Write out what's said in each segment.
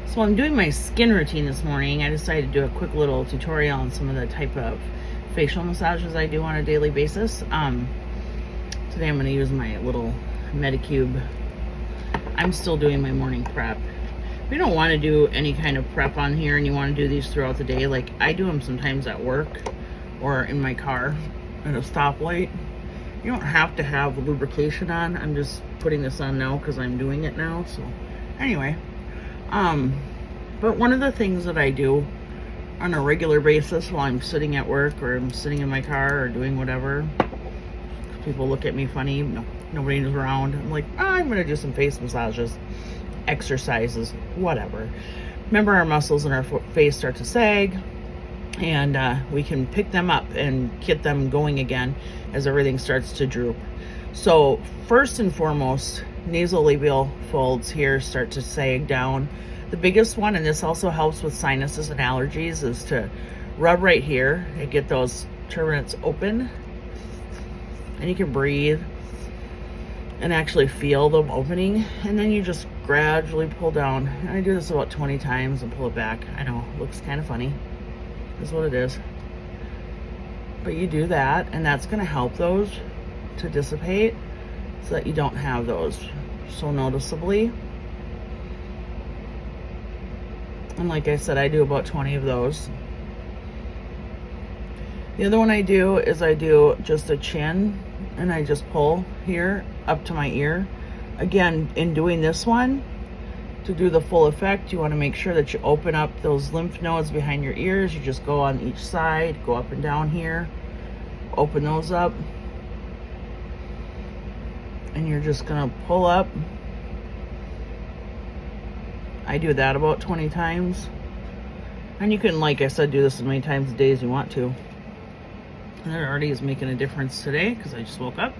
So I'm doing my skin routine this morning. I decided to do a quick little tutorial on some of the type of facial massages I do on a daily basis. Today I'm going to use my little Medicube. I'm still doing my morning prep. If you don't want to do any kind of prep on here and you want to do these throughout the day, like I do them sometimes at work or in my car at a stoplight, you don't have to have lubrication on. I'm just putting this on now because I'm doing it now. So anyway, but one of the things that I do on a regular basis while I'm sitting at work or I'm sitting in my car or doing whatever, people look at me funny, nobody's around, I'm like, I'm gonna do some face massages, exercises, whatever. Remember, our muscles in our face start to sag, and we can pick them up and get them going again as everything starts to droop. So first and foremost, nasolabial folds here start to sag down. The biggest one, and this also helps with sinuses and allergies, is to rub right here and get those turbinates open, and you can breathe and actually feel them opening, and then you just gradually pull down. And I do this about 20 times and pull it back. I know, it looks kind of funny. Is what it is. But you do that, and that's going to help those to dissipate so that you don't have those so noticeably. And like I said, I do about 20 of those. The other one I do is I do just a chin, and I just pull here up to my ear. Again, in doing this one, to do the full effect, you want to make sure that you open up those lymph nodes behind your ears. You just go on each side, go up and down here, open those up, and you're just going to pull up. I do that about 20 times. And you can, like I said, do this as many times a day as you want to. And it already is making a difference today because I just woke up.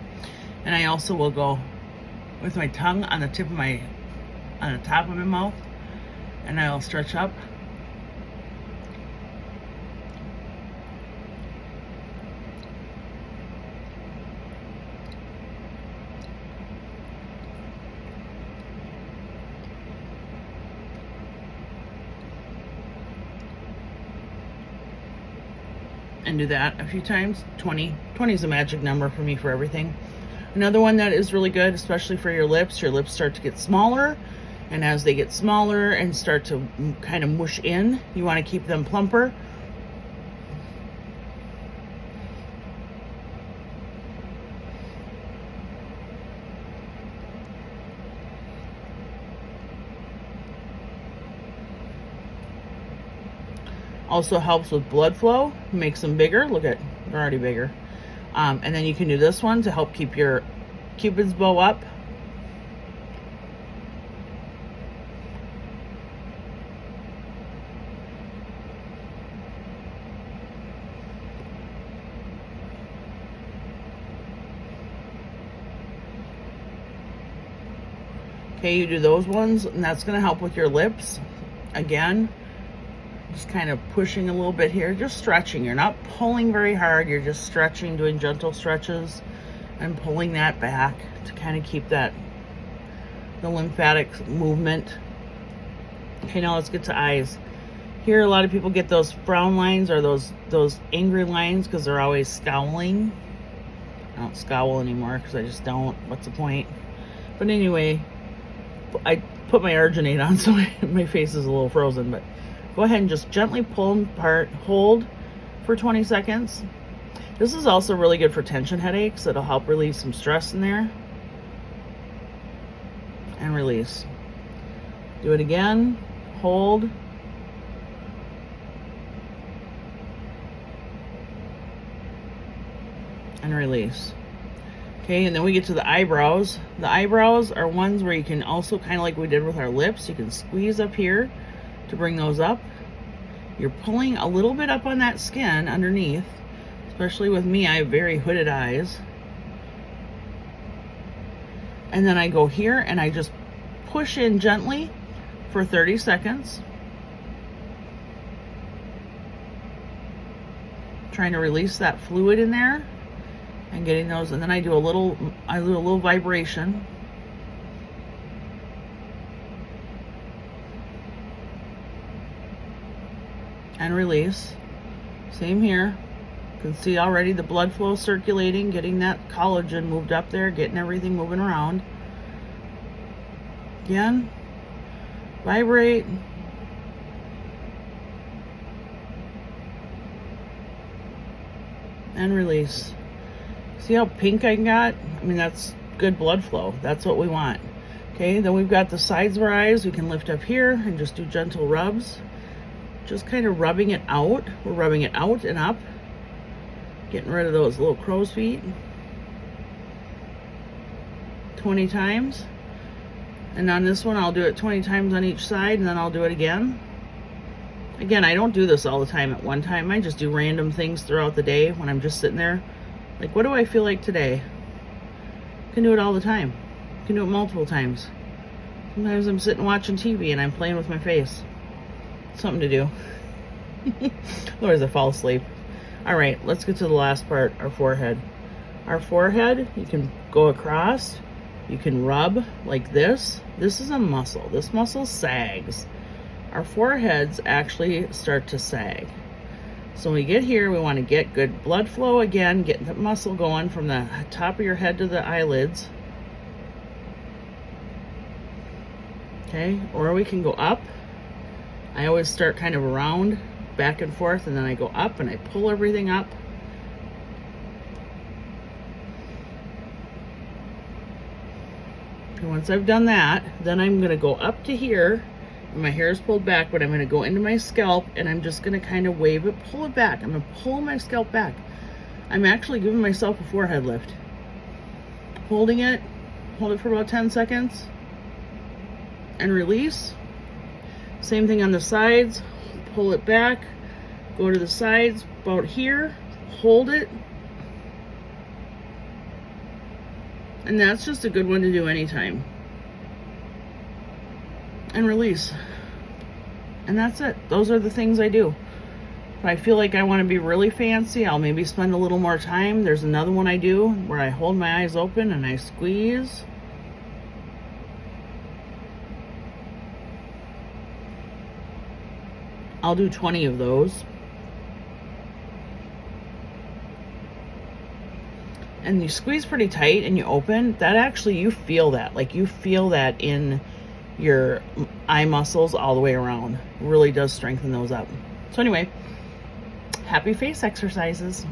And I also will go with my tongue on the top of my mouth, and I'll stretch up. And do that a few times. 20 is a magic number for me for everything. Another one that is really good, especially for your lips start to get smaller, and as they get smaller and start to kind of mush in, you want to keep them plumper. Also helps with blood flow, makes them bigger. Look at, they're already bigger. And then you can do this one to help keep your Cupid's bow up. Okay, you do those ones, and that's going to help with your lips. Again, just kind of pushing a little bit here, just stretching. You're not pulling very hard, you're just stretching, doing gentle stretches and pulling that back to kind of keep that, the lymphatic movement. Okay, now let's get to eyes. Here, a lot of people get those frown lines or those angry lines because they're always scowling. I don't scowl anymore because I just don't. What's the point? But anyway, I put my arginate on, so my face is a little frozen, but go ahead and just gently pull them apart, hold for 20 seconds. This is also really good for tension headaches. It'll help relieve some stress in there. And release. Do it again, hold. And release. Okay, and then we get to the eyebrows. The eyebrows are ones where you can also, kind of like we did with our lips, you can squeeze up here to bring those up. You're pulling a little bit up on that skin underneath, especially with me, I have very hooded eyes. And then I go here and I just push in gently for 30 seconds. Trying to release that fluid in there and getting those, and then I do a little vibration. and release. Same here. You can see already the blood flow circulating, getting that collagen moved up there, getting everything moving around. Again, vibrate. And release. See how pink I got? I mean, that's good blood flow. That's what we want. Okay, then we've got the sides of our eyes. We can lift up here and just do gentle rubs. Just kind of rubbing it out. We're rubbing it out and up. Getting rid of those little crow's feet. 20 times. And on this one, I'll do it 20 times on each side, and then I'll do it again. Again, I don't do this all the time at one time. I just do random things throughout the day when I'm just sitting there. Like, what do I feel like today? I can do it all the time. I can do it multiple times. Sometimes I'm sitting watching TV and I'm playing with my face. Something to do. Otherwise I fall asleep. Alright, let's get to the last part, our forehead. Our forehead, you can go across. You can rub like this. This is a muscle. This muscle sags. Our foreheads actually start to sag. So when we get here, we want to get good blood flow again, get the muscle going from the top of your head to the eyelids. Okay, or we can go up. I always start kind of around, back and forth, and then I go up and I pull everything up. And once I've done that, then I'm going to go up to here. And my hair is pulled back, but I'm going to go into my scalp and I'm just going to kind of wave it, pull it back. I'm going to pull my scalp back. I'm actually giving myself a forehead lift. Holding it, hold it for about 10 seconds, and release. Same thing on the sides, pull it back, go to the sides about here, hold it. And that's just a good one to do anytime. And release. And that's it. Those are the things I do. If I feel like I want to be really fancy, I'll maybe spend a little more time. There's another one I do where I hold my eyes open and I squeeze. I'll do 20 of those. And you squeeze pretty tight and you open. That actually, you feel that. Like, you feel that in your eye muscles all the way around. It really does strengthen those up. So anyway, happy face exercises.